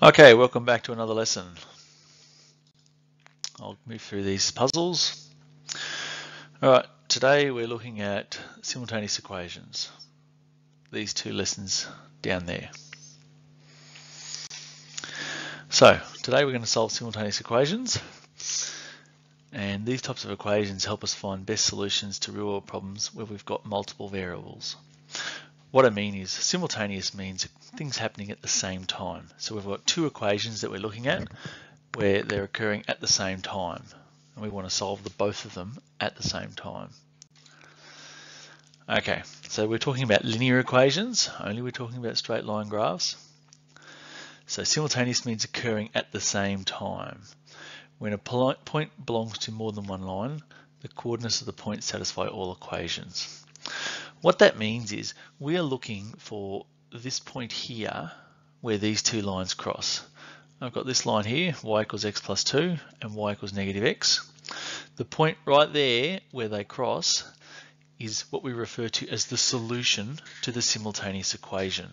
Okay, welcome back to another lesson. I'll move through these puzzles. All right, today we're looking at simultaneous equations. These two lessons down there. So today we're going to solve simultaneous equations, and these types of equations help us find best solutions to real world problems where we've got multiple variables. What I mean is simultaneous means things happening at the same time. So we've got two equations that we're looking at where they're occurring at the same time, and we want to solve both of them at the same time. Okay, so we're talking about linear equations, only we're talking about straight line graphs. So simultaneous means occurring at the same time. When a point belongs to more than one line, the coordinates of the point satisfy all equations. What that means is we are looking for this point here where these two lines cross. I've got this line here, y equals x plus 2 and y equals negative x. The point right there where they cross is what we refer to as the solution to the simultaneous equation.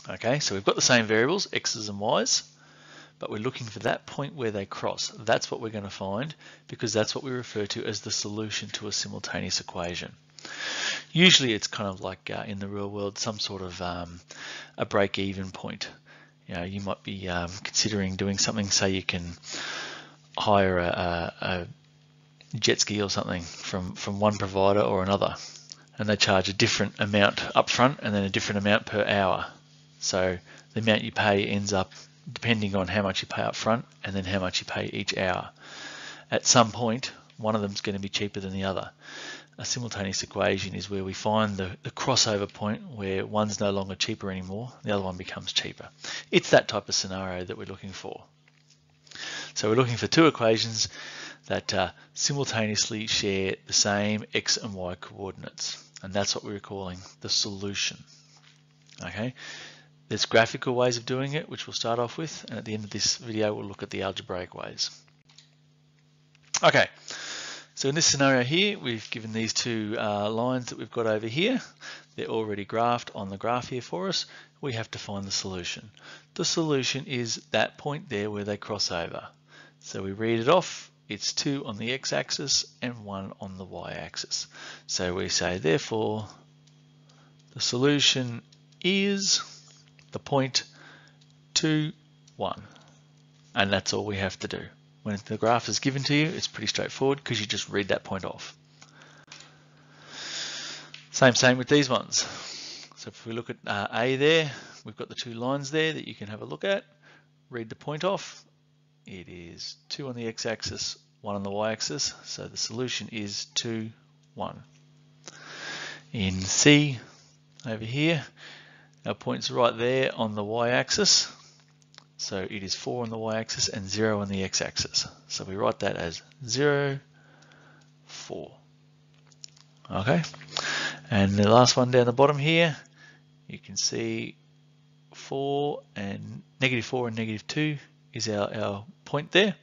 Okay, so we've got the same variables, x's and y's, but we're looking for that point where they cross. That's what we're going to find because that's what we refer to as the solution to a simultaneous equation. Usually it's kind of like in the real world, some sort of a break-even point. You know, you might be considering doing something, say you can hire a jet ski or something from one provider or another, and they charge a different amount up front and then a different amount per hour. So the amount you pay ends up depending on how much you pay up front and then how much you pay each hour. At some point, one of them is going to be cheaper than the other. A simultaneous equation is where we find the crossover point where one's no longer cheaper anymore, the other one becomes cheaper. It's that type of scenario that we're looking for. So we're looking for two equations that simultaneously share the same x and y coordinates, and that's what we're calling the solution. Okay, there's graphical ways of doing it, which we'll start off with, and at the end of this video we'll look at the algebraic ways. Okay. So in this scenario here, we've given these two lines that we've got over here. They're already graphed on the graph here for us. We have to find the solution. The solution is that point there where they cross over. So we read it off. It's 2 on the x-axis and 1 on the y-axis. So we say, therefore, the solution is the point 2, 1. And that's all we have to do. When the graph is given to you, it's pretty straightforward because you just read that point off. Same with these ones. So if we look at A there, we've got the two lines there that you can have a look at. Read the point off. It is 2 on the x-axis, 1 on the y-axis. So the solution is 2, 1. In C, over here, our point's right there on the y-axis. So it is 4 on the y-axis and 0 on the x-axis. So we write that as 0, 4. Okay, and the last one down the bottom here, you can see 4 and negative 2 is our point there.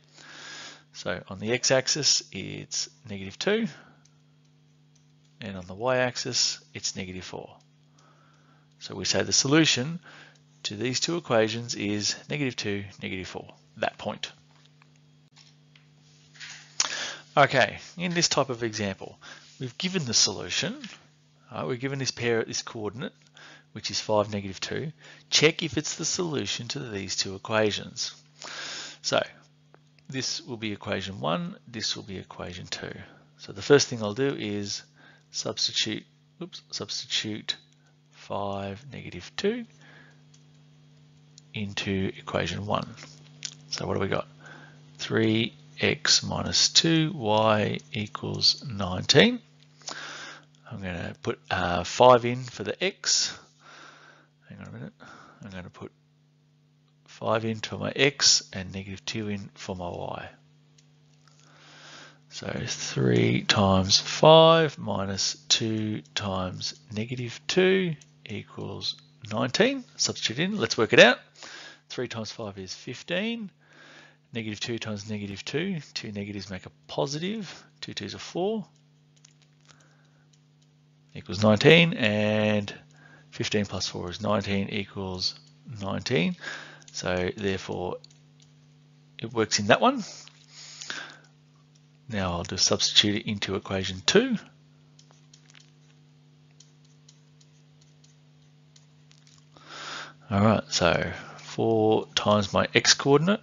So on the x-axis it's negative 2, and on the y-axis it's negative 4. So we say the solution to these two equations is negative 2, negative 4, that point. Okay, in this type of example, we've given the solution, we're given this coordinate, which is 5, negative 2. Check if it's the solution to these two equations. So this will be equation 1, this will be equation 2. So the first thing I'll do is substitute 5, negative 2 into equation 1. So what do we got? 3x minus 2y equals 19. I'm going to put 5 in for the x. Hang on a minute. I'm going to put 5 in for my x and negative 2 in for my y. So 3 times 5 minus 2 times negative 2 equals 19. Substitute in. Let's work it out. 3 times 5 is 15. Negative 2 times negative 2. 2 negatives make a positive. 2 2s are 4. Equals 19. And 15 plus 4 is 19 equals 19. So therefore it works in that one. Now I'll just substitute it into equation 2. All right, so 4 times my x coordinate,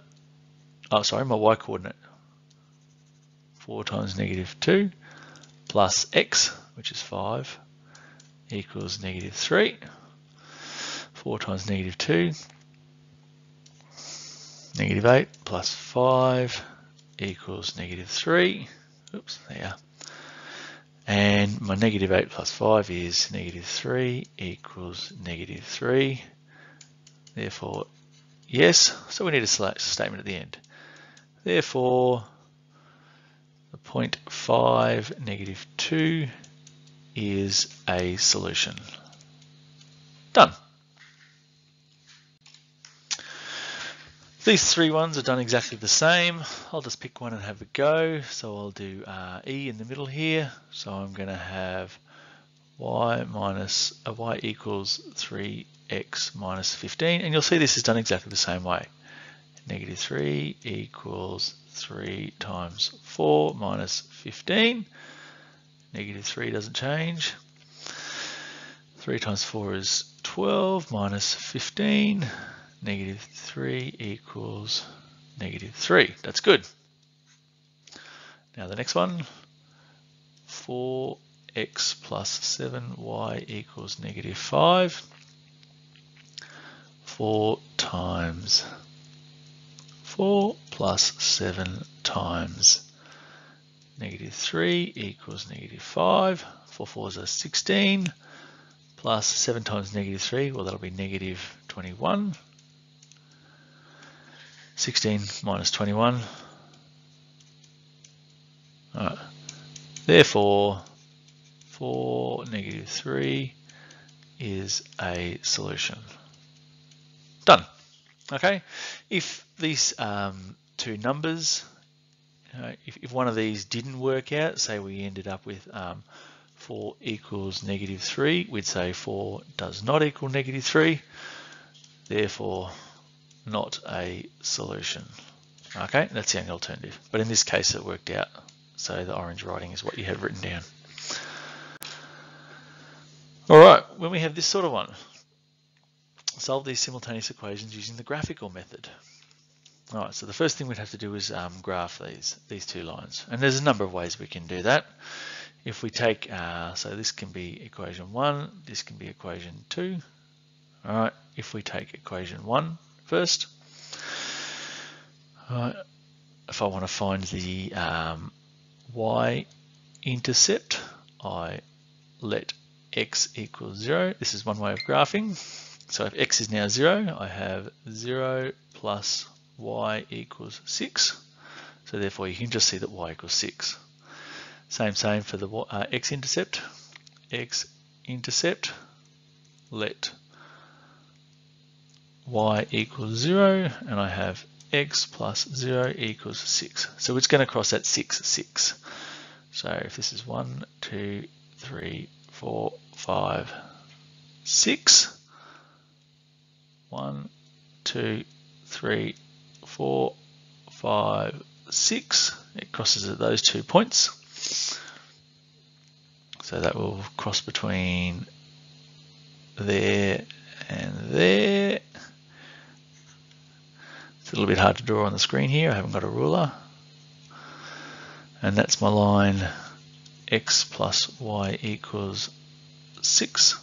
my y coordinate, 4 times -2 plus x, which is 5, equals -3. 4 times -2, -8 plus 5 equals -3. Oops, there. And my -8 plus 5 is -3 equals -3. Therefore, yes. So we need a statement at the end. Therefore, the point 5, -2 is a solution. Done. These 3 ones are done exactly the same. I'll just pick one and have a go. So I'll do E in the middle here. So I'm going to have y equals 3x minus 15. And you'll see this is done exactly the same way. -3 equals 3 times 4 minus 15. -3 doesn't change. 3 times 4 is 12 minus 15. -3 equals -3. That's good. Now the next one, 4x plus 7y equals -5. 4 times 4 plus 7 times -3 equals -5. 4 4s are 16 plus 7 times -3, well that'll be -21. 16 minus 21. All right. Therefore, 4 -3 is a solution. Done. Okay. If these 2 numbers, if one of these didn't work out, say we ended up with 4 equals -3, we'd say 4 does not equal -3. Therefore, not a solution. Okay, that's the only alternative. But in this case, it worked out. So the orange writing is what you have written down. All right, when we have this sort of one, solve these simultaneous equations using the graphical method. All right, so the first thing we'd have to do is graph these 2 lines. And there's a number of ways we can do that. If we take, so this can be equation 1, this can be equation 2. All right, if we take equation 1 first, if I want to find the y-intercept, I let x equals 0. This is one way of graphing. So if x is now 0, I have 0 plus y equals 6. So therefore you can just see that y equals 6. Same for the x-intercept. X-intercept, let y equals 0, and I have x plus 0 equals 6. So it's going to cross at 6, 6. So if this is 1, 2, 3, 4, 5, 6. 1, 2, 3, 4, 5, 6. It crosses at those 2 points. So that will cross between there and there. It's a little bit hard to draw on the screen here. I haven't got a ruler. And that's my line x plus y equals 6.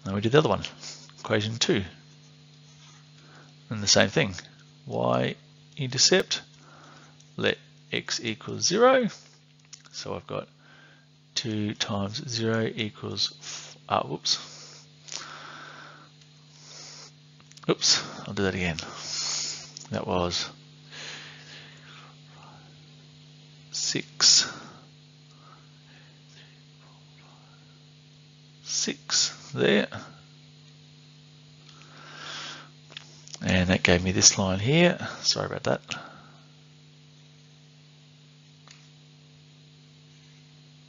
Now we do the other one, equation 2. And the same thing, y-intercept, let x equals 0. So I've got 2 times 0 equals, whoops, I'll do that again. That was 6, 6 there. And that gave me this line here. Sorry about that.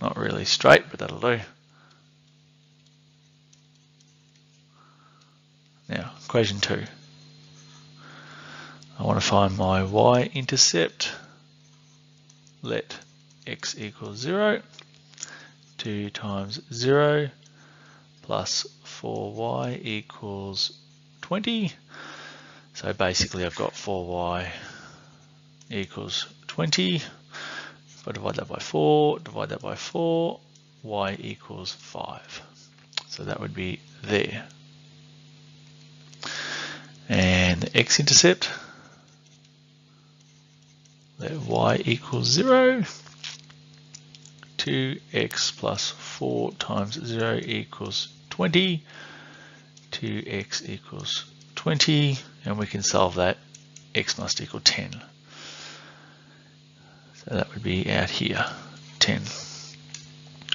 Not really straight, but that'll do. Now, Equation 2. I want to find my y-intercept. Let x equals 0. 2 times 0 plus 4y equals 20. So basically I've got 4y equals 20. If I divide that by 4, divide that by 4, y equals 5. So that would be there. And the x-intercept, let y equals 0. 2x plus 4 times 0 equals 20. 2x equals 20, and we can solve that. X must equal 10. So that would be out here, 10.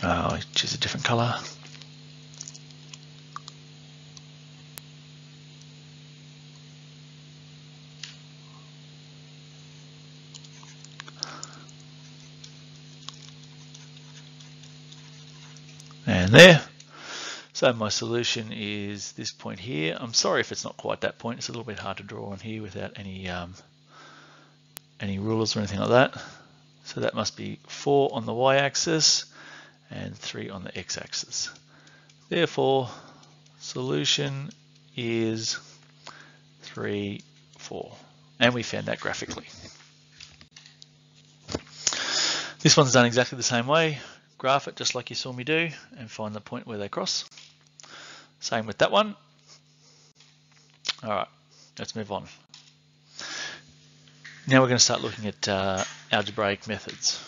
I'll choose a different color. And there. So my solution is this point here. I'm sorry if it's not quite that point. It's a little bit hard to draw on here without any rulers or anything like that. So that must be 4 on the y-axis and 3 on the x-axis. Therefore, solution is 3, 4. And we found that graphically. This one's done exactly the same way. Graph it just like you saw me do and find the point where they cross. Same with that one. All right, let's move on. Now we're going to start looking at algebraic methods.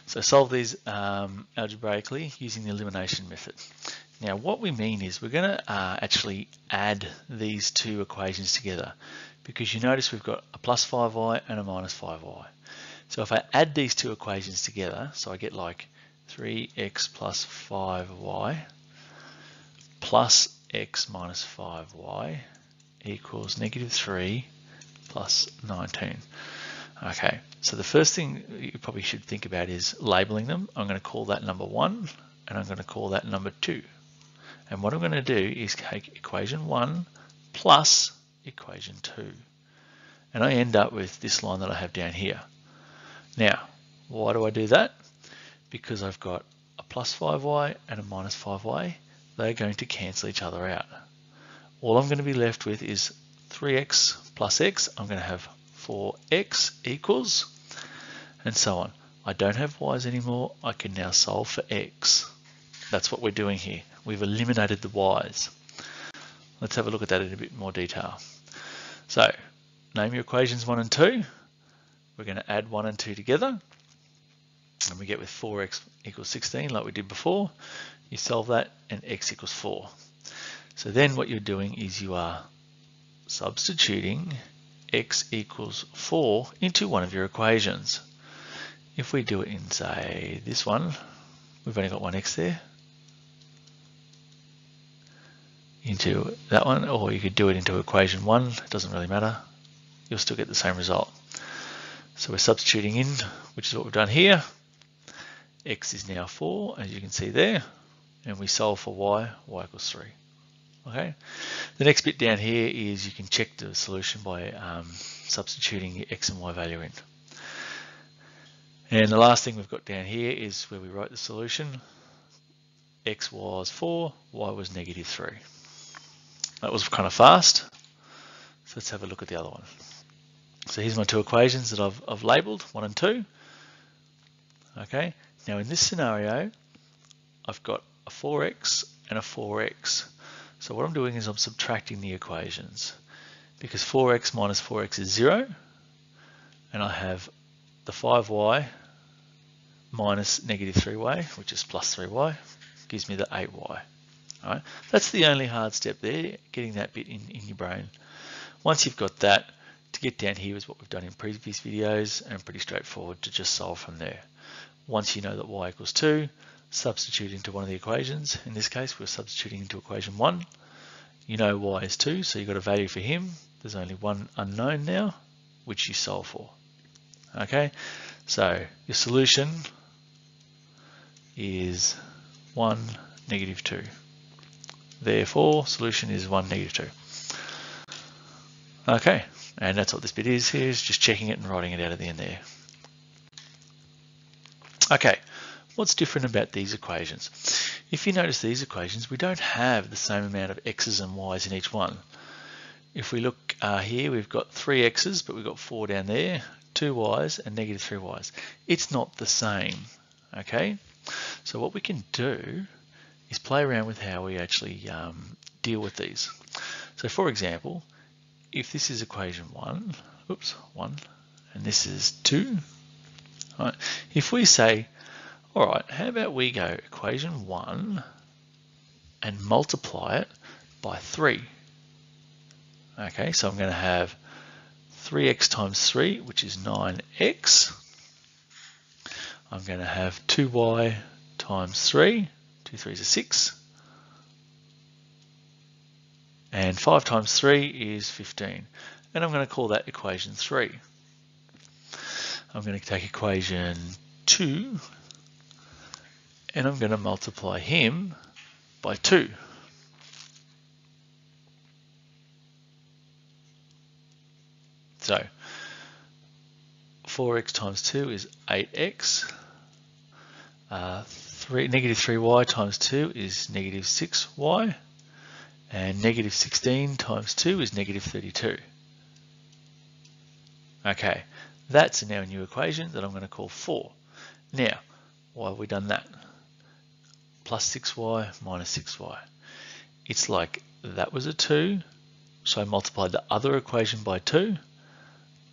So solve these algebraically using the elimination method. Now what we mean is we're going to actually add these two equations together, because you notice we've got a plus 5y and a minus 5y. So if I add these two equations together, so I get like 3x plus 5y plus x minus 5y equals negative 3 plus 19. Okay, so the first thing you probably should think about is labeling them. I'm going to call that number 1 and I'm going to call that number 2. And what I'm going to do is take equation 1 plus equation 2. And I end up with this line that I have down here. Now, why do I do that? Because I've got a plus 5y and a minus 5y. They're going to cancel each other out. All I'm going to be left with is 3x plus x. I'm going to have 4x equals, and so on. I don't have y's anymore. I can now solve for x. That's what we're doing here. We've eliminated the y's. Let's have a look at that in a bit more detail. So, name your equations 1 and 2. We're going to add 1 and 2 together, and we get with 4x equals 16 like we did before. You solve that and x equals 4. So then what you're doing is you are substituting x equals 4 into one of your equations. If we do it in, say, this one, we've only got one x there, into that one, or you could do it into equation 1, it doesn't really matter, you'll still get the same result. So we're substituting in, which is what we've done here. X is now 4, as you can see there, and we solve for y equals 3. Okay. The next bit down here is you can check the solution by substituting the x and y value in. And the last thing we've got down here is where we wrote the solution. X was 4, y was negative 3. That was kind of fast. So let's have a look at the other one. So here's my two equations that I've labelled, 1 and 2. Okay. Now in this scenario, I've got a 4x and a 4x. So what I'm doing is I'm subtracting the equations, because 4x minus 4x is 0, and I have the 5y minus negative 3y, which is plus 3y, gives me the 8y. All right. That's the only hard step there, getting that bit in your brain. Once you've got that, to get down here is what we've done in previous videos, and pretty straightforward to just solve from there. Once you know that y equals 2, substitute into one of the equations. In this case, we're substituting into equation 1. You know y is 2, so you've got a value for him. There's only one unknown now, which you solve for. Okay, so your solution is 1, negative 2. Therefore, solution is 1, -2. Okay, and that's what this bit is here, is just checking it and writing it out at the end there. Okay, what's different about these equations? If you notice these equations, we don't have the same amount of x's and y's in each one. If we look here, we've got 3 x's, but we've got 4 down there, 2 y's and -3 y's. It's not the same, okay? So what we can do is play around with how we actually deal with these. So for example, if this is equation 1, and this is 2, right? If we say, all right, how about we go equation 1 and multiply it by 3. Okay, so I'm going to have 3x times 3, which is 9x. I'm going to have 2y times 3, 2 3s are 6. And 5 times 3 is 15. And I'm going to call that equation 3. I'm going to take equation 2 and I'm going to multiply him by 2. So 4x times 2 is 8x. -3y times 2 is -6y. And -16 times 2 is -32. Okay, that's now a new equation that I'm going to call 4. Now, why have we done that? Plus 6y minus 6y. It's like that was a 2, so I multiplied the other equation by 2.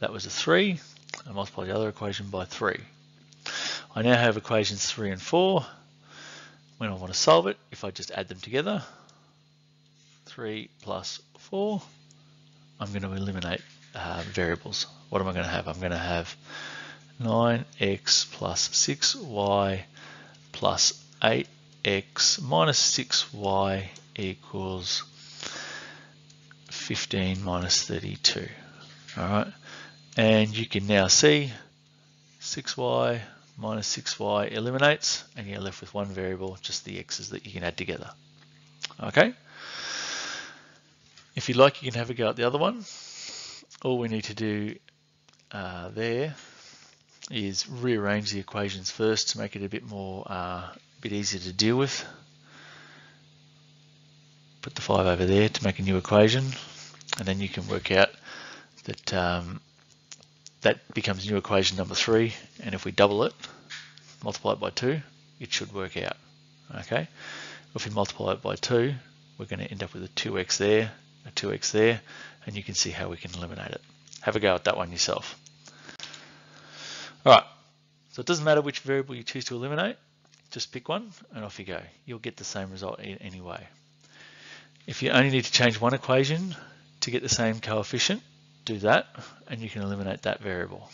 That was a 3. I multiplied the other equation by 3. I now have equations 3 and 4. When I want to solve it, if I just add them together, 3 plus 4, I'm going to eliminate variables. What am I going to have? I'm going to have 9x plus 6y plus 8x minus 6y equals 15 minus 32. All right, and you can now see 6y minus 6y eliminates, and you're left with one variable, just the x's that you can add together. Okay. If you'd like, you can have a go at the other one. All we need to do there is rearrange the equations first to make it a bit more, bit easier to deal with. Put the 5 over there to make a new equation, and then you can work out that that becomes new equation number 3. And if we double it, multiply it by 2, it should work out. Okay. If we multiply it by 2, we're going to end up with a 2x there. A 2x there, and you can see how we can eliminate it. Have a go at that one yourself. Alright, so it doesn't matter which variable you choose to eliminate, just pick one and off you go. You'll get the same result anyway. If you only need to change one equation to get the same coefficient, do that and you can eliminate that variable.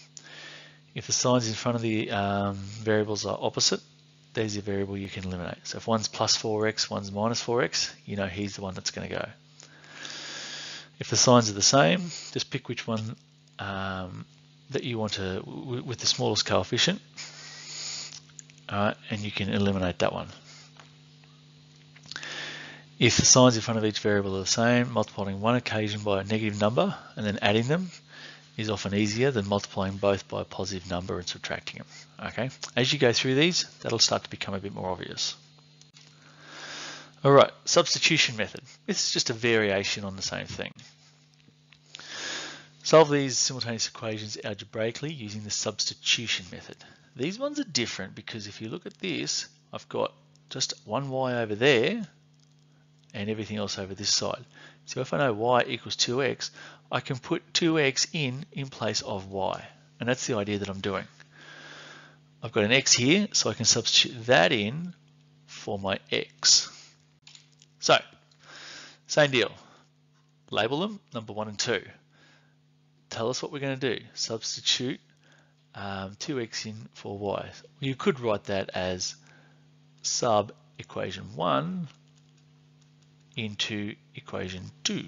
If the signs in front of the variables are opposite, there's your variable you can eliminate. So if one's plus 4x, one's minus 4x, you know he's the one that's going to go. If the signs are the same, just pick which one that you want to, with the smallest coefficient, and you can eliminate that one. If the signs in front of each variable are the same, multiplying one equation by a negative number and then adding them is often easier than multiplying both by a positive number and subtracting them. Okay, as you go through these, that'll start to become a bit more obvious. Alright, substitution method. This is just a variation on the same thing. Solve these simultaneous equations algebraically using the substitution method. These ones are different because if you look at this, I've got just one y over there and everything else over this side. So if I know y equals 2x, I can put 2x in place of y. And that's the idea that I'm doing. I've got an x here, so I can substitute that in for my x. So, same deal. Label them, number 1 and 2. Tell us what we're going to do. Substitute 2x in for y. You could write that as sub equation 1 into equation 2.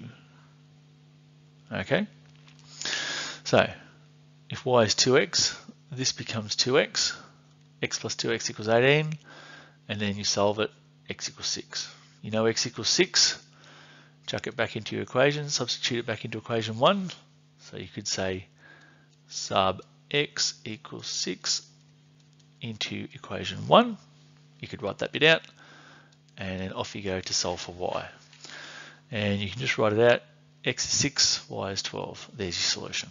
Okay? So, if y is 2x, this becomes 2x. X plus 2x equals 18. And then you solve it, x equals 6. You know x equals 6. Chuck it back into your equation, substitute it back into equation 1. So you could say sub x equals 6 into equation 1. You could write that bit out, and then off you go to solve for y. And you can just write it out. X is 6, y is 12. There's your solution.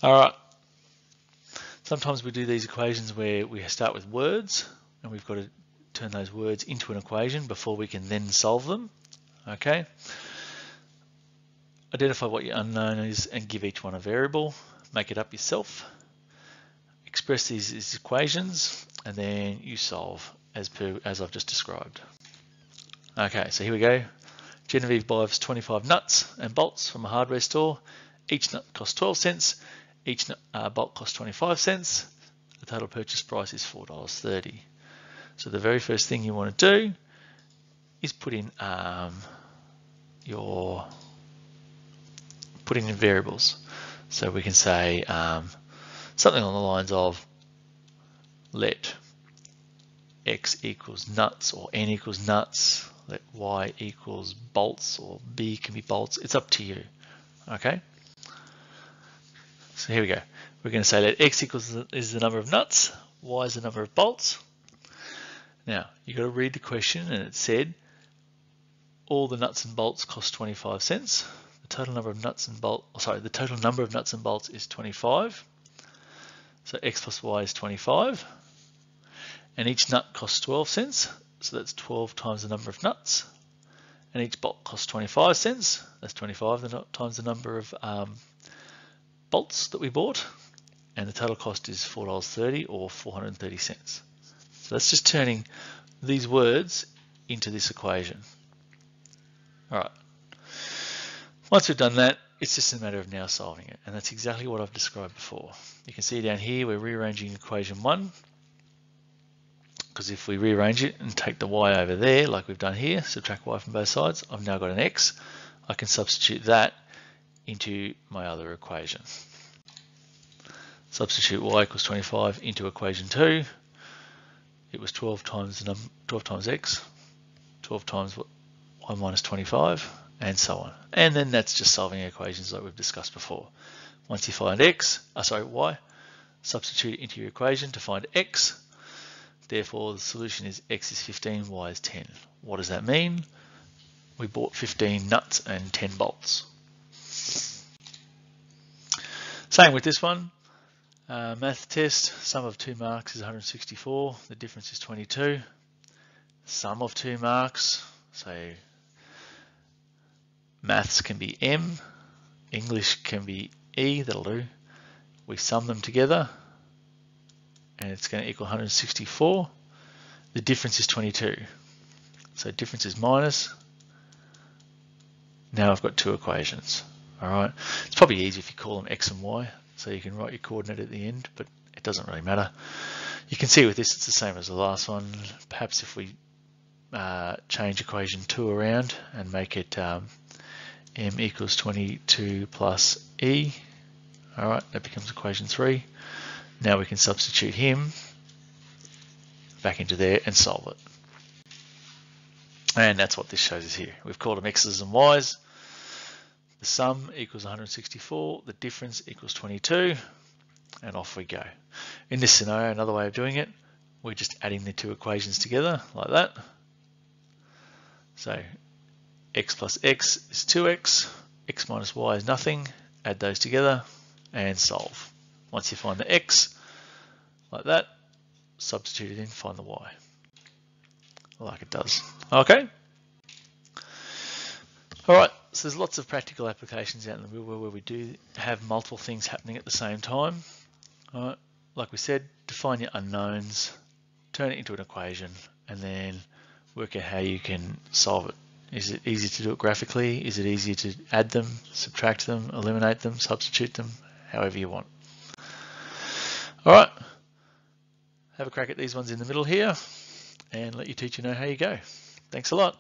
All right. Sometimes we do these equations where we start with words, and we've got to turn those words into an equation before we can then solve them. Okay. Identify what your unknown is and give each one a variable. Make it up yourself. Express these as equations, and then you solve as I've just described. Okay, so here we go. Genevieve buys 25 nuts and bolts from a hardware store. Each nut costs 12 cents. Each bolt costs 25 cents. The total purchase price is $4.30. So the very first thing you want to do is put in your variables. So we can say something along the lines of let x equals nuts or n equals nuts, let y equals bolts, or b can be bolts. It's up to you. Okay. So here we go. We're going to say let x equals is the number of nuts, y is the number of bolts. Now you've got to read the question, and it said all the nuts and bolts cost 25 cents. The total number of nuts and the total number of nuts and bolts is 25. So x plus y is 25. And each nut costs 12 cents. So that's 12 times the number of nuts. And each bolt costs 25 cents. That's 25 times the number of bolts that we bought. And the total cost is $4.30 or 430 cents. So that's just turning these words into this equation. All right. Once we've done that, it's just a matter of now solving it. And that's exactly what I've described before. You can see down here, we're rearranging equation 1. Because if we rearrange it and take the y over there, like we've done here, subtract y from both sides, I've now got an x. I can substitute that into my other equation. Substitute y equals 25 into equation 2. It was 12 times x, 12 times y minus 25, and so on. And then that's just solving equations like we've discussed before. Once you find y, substitute it into your equation to find x. Therefore, the solution is x is 15, y is 10. What does that mean? We bought 15 nuts and 10 bolts. Same with this one. Math test, sum of 2 marks is 164. The difference is 22. Sum of 2 marks, so maths can be M, English can be E, that'll do. We sum them together, and it's going to equal 164. The difference is 22. So difference is minus. Now I've got 2 equations. All right. It's probably easy if you call them x and y, so you can write your coordinate at the end, but it doesn't really matter. You can see with this it's the same as the last one. Perhaps if we change equation 2 around and make it m equals 22 plus e. All right, that becomes equation 3. Now we can substitute him back into there and solve it. And that's what this shows us here. We've called them x's and y's. The sum equals 164, the difference equals 22, and off we go. In this scenario, another way of doing it, we're just adding the 2 equations together like that. So x plus x is 2x, x minus y is nothing, add those together and solve. Once you find the x, like that, substitute it in, find the y, like it does. Okay. All right, so there's lots of practical applications out in the real world where we do have multiple things happening at the same time. All right, like we said, define your unknowns, turn it into an equation, and then work out how you can solve it. Is it easy to do it graphically? Is it easier to add them, subtract them, eliminate them, substitute them, however you want. All right, have a crack at these ones in the middle here and let your teacher know how you go. Thanks a lot.